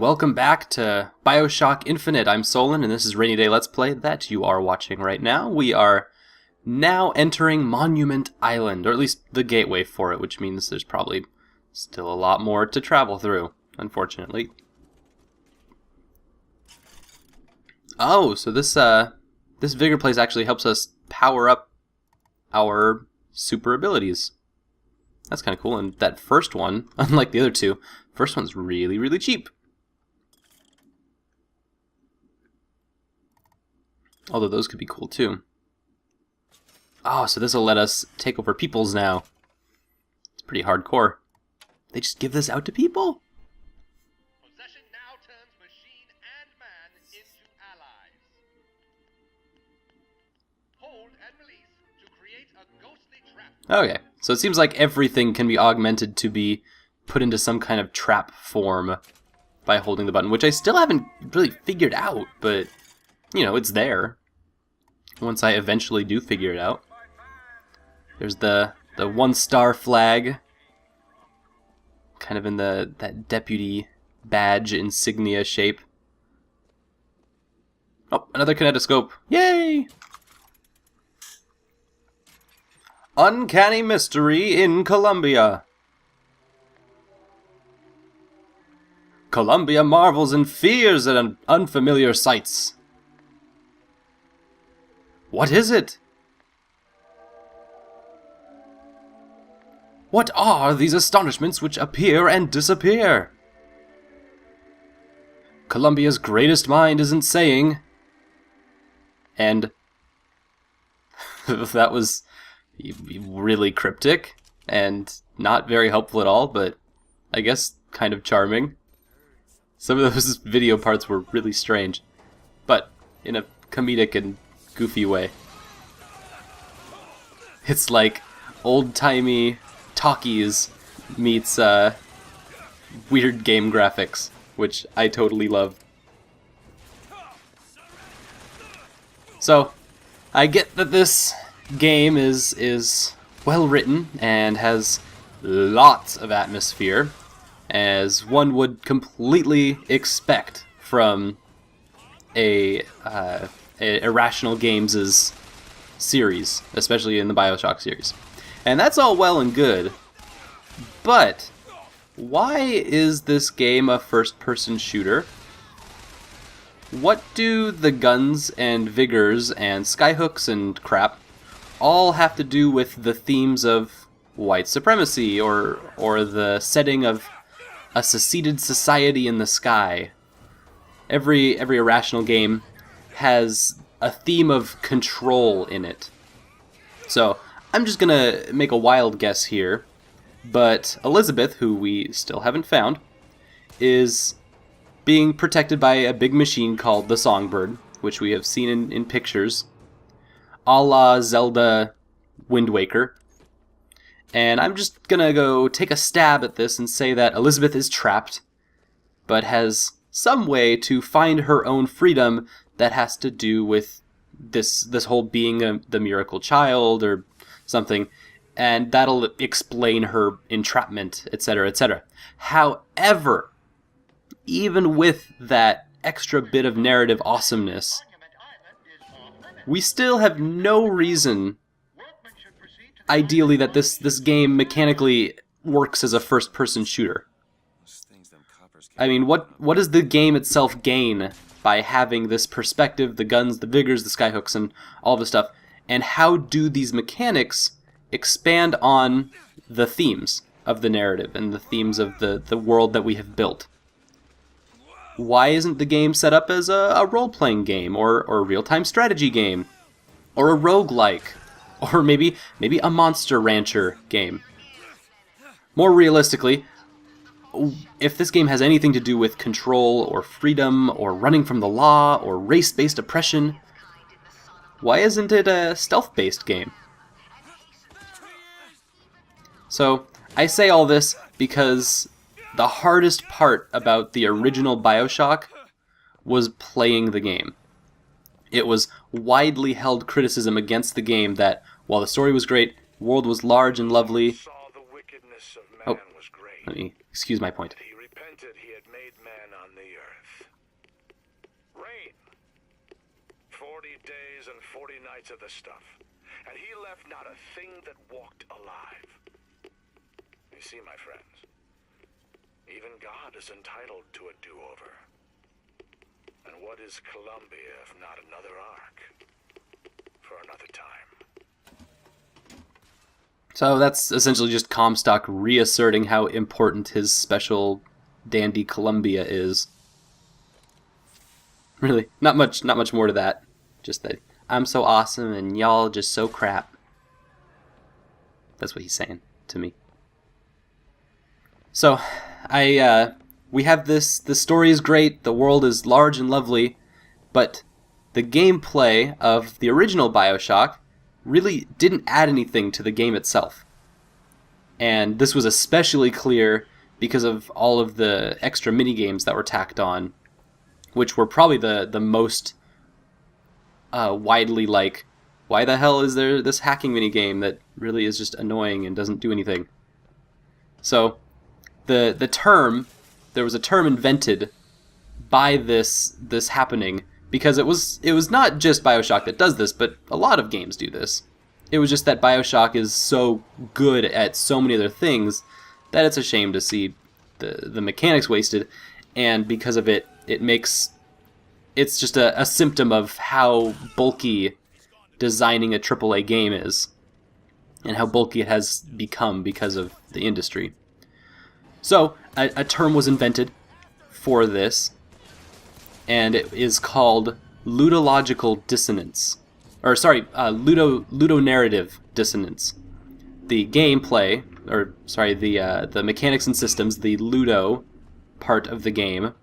welcome back to Bioshock Infinite. I'm Solon, and this is Rainy Day Let's Play that you are watching right now. We are now entering Monument Island, or at least the gateway for it, which means there's probably still a lot more to travel through, unfortunately. Oh, so this Vigor place actually helps us power up our super abilities. That's kind of cool, and that first one, unlike the other two, first one's really, really cheap. Although those could be cool too. Oh, so this will let us take over peoples now. It's pretty hardcore. They just give this out to people? Possession now turns machine and man into allies. Hold and release to create a ghostly trap. Okay, so it seems like everything can be augmented to be put into some kind of trap form by holding the button, which I still haven't really figured out, but, you know, it's there. Once I eventually do figure it out. There's the 1-star flag, kind of in that deputy badge insignia shape. Oh, another kinetoscope. Yay! Uncanny mystery in Columbia. Columbia marvels and fears at unfamiliar sights. What is it? What are these astonishments which appear and disappear? Columbia's greatest mind isn't saying. And that was really cryptic and not very helpful at all, but I guess kind of charming. Some of those video parts were really strange, but in a comedic and goofy way. It's like old-timey talkies meets weird game graphics, which I totally love. So, I get that this game is well written and has lots of atmosphere, as one would completely expect from a Irrational Games' series, especially in the Bioshock series. And that's all well and good, but why is this game a first-person shooter? What do the guns and vigors and skyhooks and crap all have to do with the themes of white supremacy or the setting of a seceded society in the sky? Every Irrational game has a theme of control in it. So, I'm just gonna make a wild guess here, but Elizabeth, who we still haven't found, is being protected by a big machine called the Songbird, which we have seen in pictures, a la Zelda Wind Waker. And I'm just gonna go take a stab at this and say that Elizabeth is trapped, but has some way to find her own freedom that has to do with this whole being the miracle child or something, and that'll explain her entrapment, etc., etc. However, even with that extra bit of narrative awesomeness, we still have no reason, ideally, that this game mechanically works as a first-person shooter. I mean, what does the game itself gain by having this perspective, the guns, the vigors, the skyhooks, and all the stuff? And how do these mechanics expand on the themes of the narrative and the themes of the world that we have built? Why isn't the game set up as a role-playing game, or a real-time strategy game, or a roguelike, or maybe a Monster Rancher game? More realistically, if this game has anything to do with control or freedom or running from the law or race-based oppression, why isn't it a stealth-based game? So, I say all this because the hardest part about the original Bioshock was playing the game. It was widely held criticism against the game that, while the story was great, the world was large and lovely. Oh, let me excuse my point. He repented he had made man on the earth. 40 days and 40 nights of the stuff, and he left not a thing that walked alive. You see, my friends, even God is entitled to a do-over. And what is Columbia if not another arc? For another time. So that's essentially just Comstock reasserting how important his special dandy Columbia is. Really, not much more to that. Just that I'm so awesome and y'all just so crap. That's what he's saying to me. So, we have this. The story is great. The world is large and lovely, but the gameplay of the original Bioshock really didn't add anything to the game itself. And this was especially clear because of all of the extra minigames that were tacked on, which were probably the most widely like, why the hell is there this hacking minigame that really is just annoying and doesn't do anything? So, there was a term invented by this happening, because it was not just Bioshock that does this, but a lot of games do this. It was just that Bioshock is so good at so many other things that it's a shame to see the mechanics wasted, and because of it, it's just a symptom of how bulky designing a AAA game is, and how bulky it has become because of the industry. So, a term was invented for this, and it is called ludological dissonance. Ludonarrative dissonance. The gameplay, the mechanics and systems, the ludo part of the game,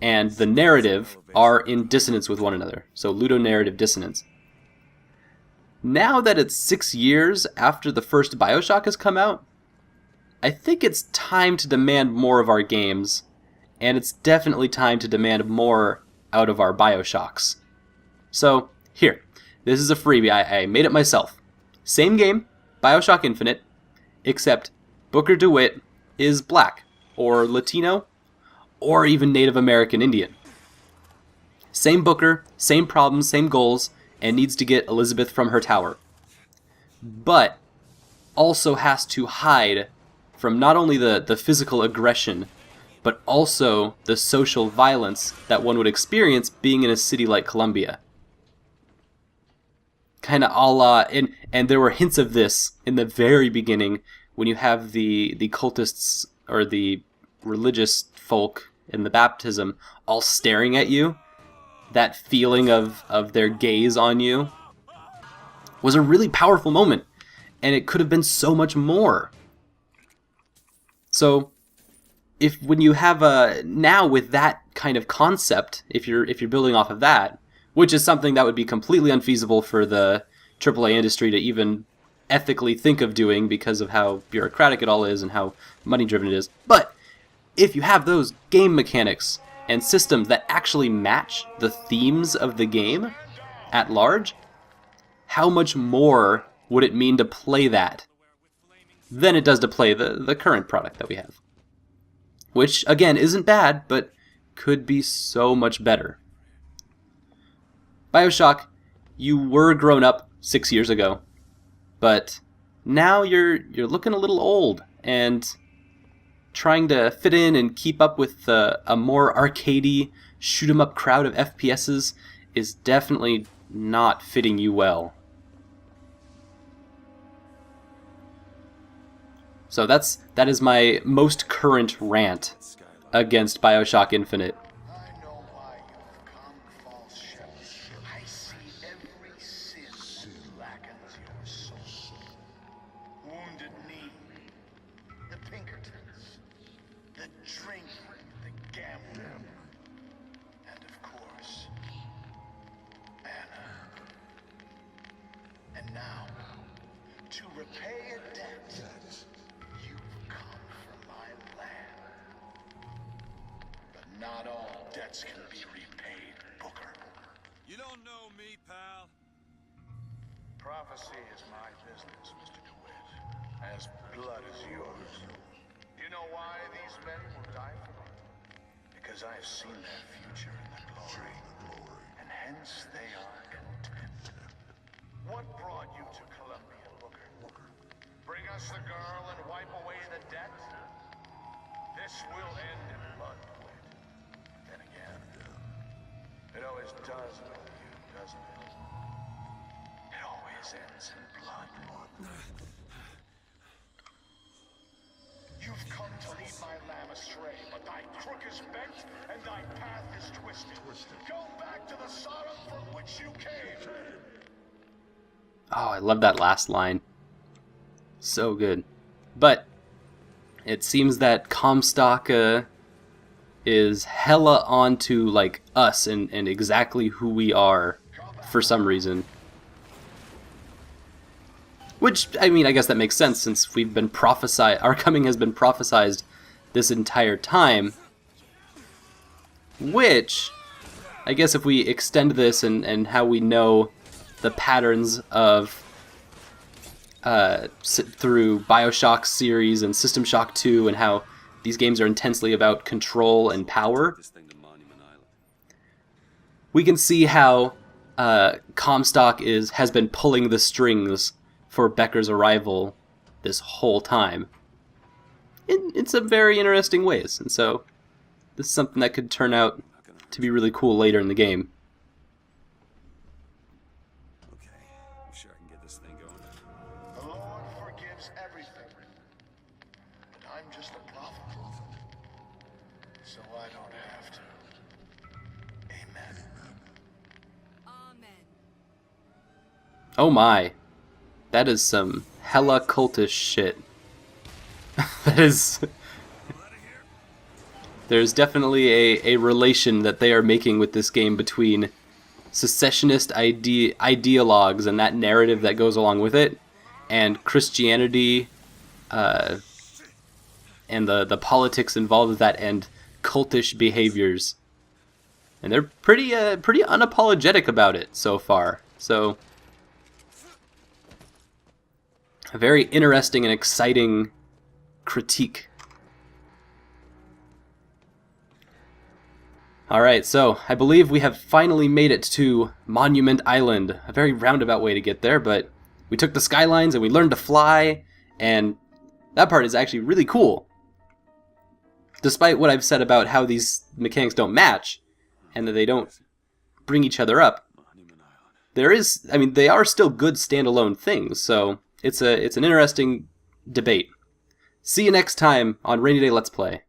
and the narrative are in dissonance with one another. So, ludonarrative dissonance. Now that it's 6 years after the first Bioshock has come out, I think it's time to demand more of our games, and it's definitely time to demand more out of our Bioshocks. So, here, this is a freebie, I made it myself. Same game, Bioshock Infinite, except Booker DeWitt is black, or Latino, or even Native American Indian. Same Booker, same problems, same goals, and needs to get Elizabeth from her tower. But also has to hide from not only the physical aggression, but also the social violence that one would experience being in a city like Columbia. Kind of a la, and there were hints of this in the very beginning when you have the cultists or the religious folk in the baptism all staring at you. That feeling of their gaze on you was a really powerful moment, and it could have been so much more. So, when you have now with that kind of concept, if you're building off of that, which is something that would be completely unfeasible for the AAA industry to even ethically think of doing because of how bureaucratic it all is and how money-driven it is. But if you have those game mechanics and systems that actually match the themes of the game at large, how much more would it mean to play that than it does to play the current product that we have? Which, again, isn't bad, but could be so much better. Bioshock, you were grown up 6 years ago, but now you're looking a little old, and trying to fit in and keep up with a more arcadey, shoot-'em-up crowd of FPSs is definitely not fitting you well. So that is my most current rant against Bioshock Infinite. I know why you've come, false shepherd. I see every sin that blackens your soul. Wounded knee, the Pinkertons, the drink, the gambling, and of course, Anna. And now, to repay a debt, you've come from my land. But not all debts can be repaid, Booker. You don't know me, pal. Prophecy is my business, Mr. DeWitt. As blood is yours. Do you know why these men will die for me? Because I have seen their future in the glory. And always does with you, doesn't it? It always ends in blood. You've come to lead my lamb astray, but thy crook is bent and thy path is twisted. Go back to the Sodom from which you came. Oh, I love that last line. So good. But it seems that Comstock is hella onto like us and exactly who we are for some reason. Which, I mean, I guess that makes sense since we've been prophesied, our coming has been prophesized this entire time. Which, I guess if we extend this and how we know the patterns of through Bioshock series and System Shock 2 and how these games are intensely about control and power, we can see how Comstock has been pulling the strings for Becker's arrival this whole time in some very interesting ways, and so this is something that could turn out to be really cool later in the game. Okay, I'm sure I can get this thing going. The Lord forgives everything, but I'm just a prophet, so I don't have to. Amen. Amen. Oh my. That is some hella cultish shit. That is... There's definitely a relation that they are making with this game between secessionist ideologues and that narrative that goes along with it, and Christianity, and the politics involved with that, and cultish behaviors. And they're pretty unapologetic about it so far. So, a very interesting and exciting critique. Alright, so I believe we have finally made it to Monument Island. A very roundabout way to get there, but we took the skylines and we learned to fly, and that part is actually really cool. Despite what I've said about how these mechanics don't match, and that they don't bring each other up, there is, I mean, they are still good standalone things, so it's an interesting debate. See you next time on Rainy Day Let's Play.